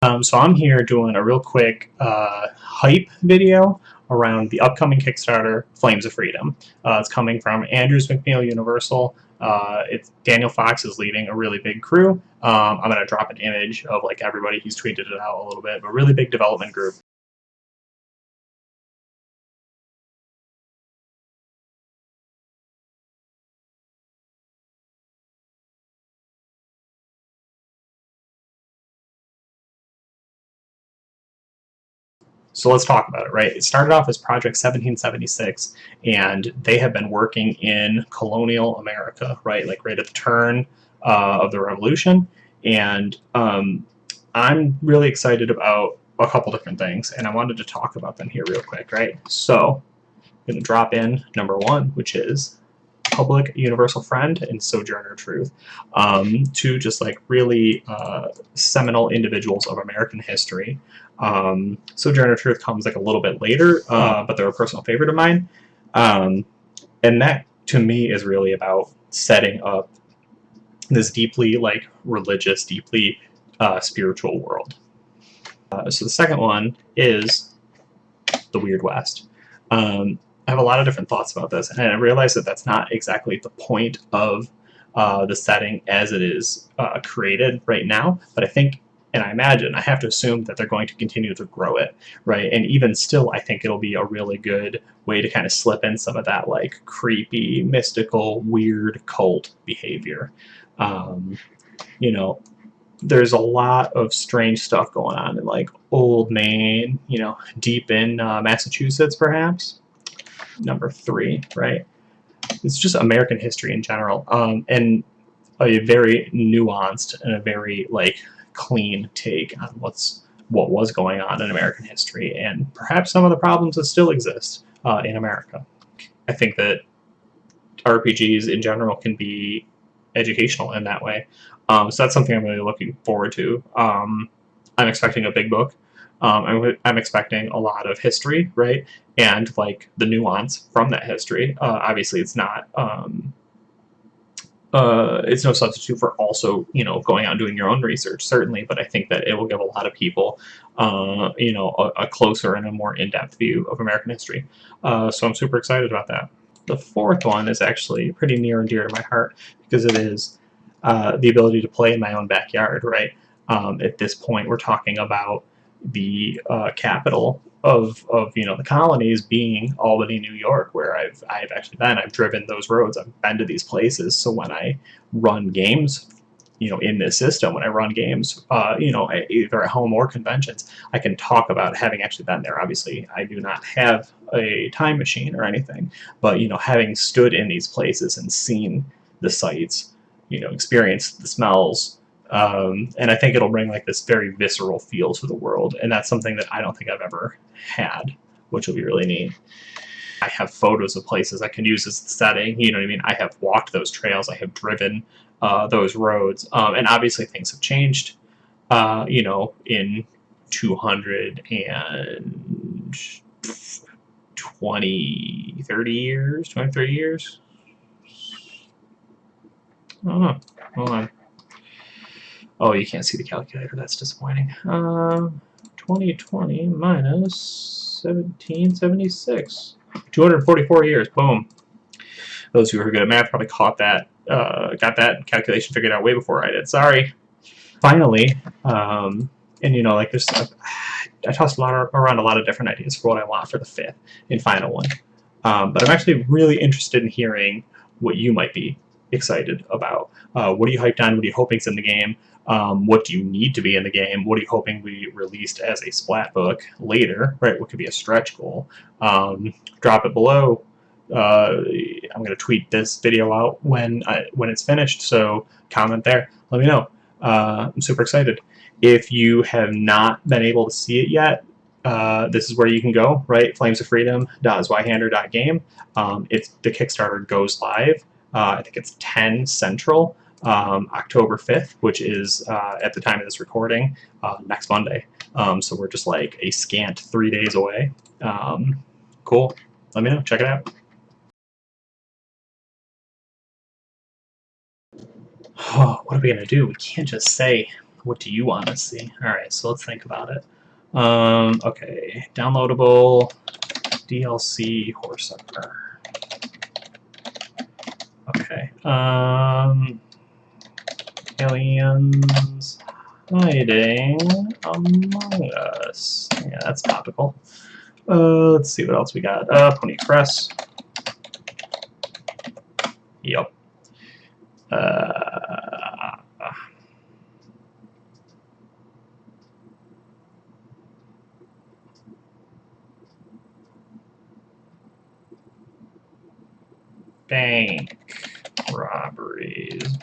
So I'm here doing a real quick hype video around the upcoming Kickstarter, Flames of Freedom. It's coming from Andrews McNeil Universal. It's Daniel Fox is leading a really big crew. I'm going to drop an image of like everybody. He's tweeted it out a little bit, but really big development group. So let's talk about it, right? It started off as Project 1776, and they have been working in colonial America, right? Like right at the turn of the Revolution. And I'm really excited about a couple different things, and I wanted to talk about them here real quick, right? So I'm going to drop in number one, which is Public Universal Friend and Sojourner Truth. Two just like really seminal individuals of American history. Sojourner Truth comes like a little bit later, but they're a personal favorite of mine. And that to me is really about setting up this deeply like religious, deeply spiritual world. So the second one is the Weird West. I have a lot of different thoughts about this, and I realize that that's not exactly the point of the setting as it is created right now, but I think, and I imagine, I have to assume that they're going to continue to grow it, right? And even still, I think it'll be a really good way to kind of slip in some of that like creepy, mystical, weird cult behavior. You know, there's a lot of strange stuff going on in like old Maine, you know, deep in Massachusetts, perhaps. Number three, right? It's just American history in general, and a very nuanced and a very like clean take on what was going on in American history and perhaps some of the problems that still exist in America. I think that RPGs in general can be educational in that way. So that's something I'm really looking forward to. I'm expecting a big book. I'm expecting a lot of history, right? And like the nuance from that history. Obviously, it's not. It's no substitute for also, you know, going out and doing your own research, certainly. But I think that it will give a lot of people, you know, a closer and a more in-depth view of American history. So I'm super excited about that. The fourth one is actually pretty near and dear to my heart because it is the ability to play in my own backyard, right? At this point, we're talking about the capital of you know the colonies being Albany, New York, where I've actually been. I've driven those roads. I've been to these places. So when I run games, you know, in this system, when I run games, you know, either at home or conventions, I can talk about having actually been there. Obviously, I do not have a time machine or anything, but you know, having stood in these places and seen the sights, you know, experienced the smells. And I think it'll bring like this very visceral feel to the world, and that's something that I don't think I've ever had, which will be really neat. I have photos of places I can use as the setting. You know what I mean? I have walked those trails. I have driven those roads, and obviously things have changed. You know, in 220, 30 years, 23 years. I don't know. Hold on. Oh, you can't see the calculator. That's disappointing. 2020 minus 1776. 244 years. Boom. Those who are good at math probably caught that, got that calculation figured out way before I did. Sorry. Finally, and you know, like there's, I tossed around a lot of different ideas for what I want for the fifth and final one. But I'm actually really interested in hearing what you might be excited about. What are you hyped on? What are you hoping's in the game? What do you need to be in the game? What are you hoping we released as a splat book later, right? What could be a stretch goal? Drop it below. I'm going to tweet this video out when it's finished, so comment there. Let me know. I'm super excited. If you have not been able to see it yet, this is where you can go, right? flamesofreedom.zweihander.game. It's the Kickstarter goes live. I think it's 10 Central, October 5th, which is at the time of this recording, next Monday. So we're just like a scant 3 days away. Cool. Let me know. Check it out. Oh, what are we going to do? We can't just say What do you want to see? All right, so let's think about it. Okay, downloadable DLC Horsesucker. Okay. Aliens hiding among us. Yeah, that's topical. Let's see what else we got. Pony Express. Yep. Bank robberies.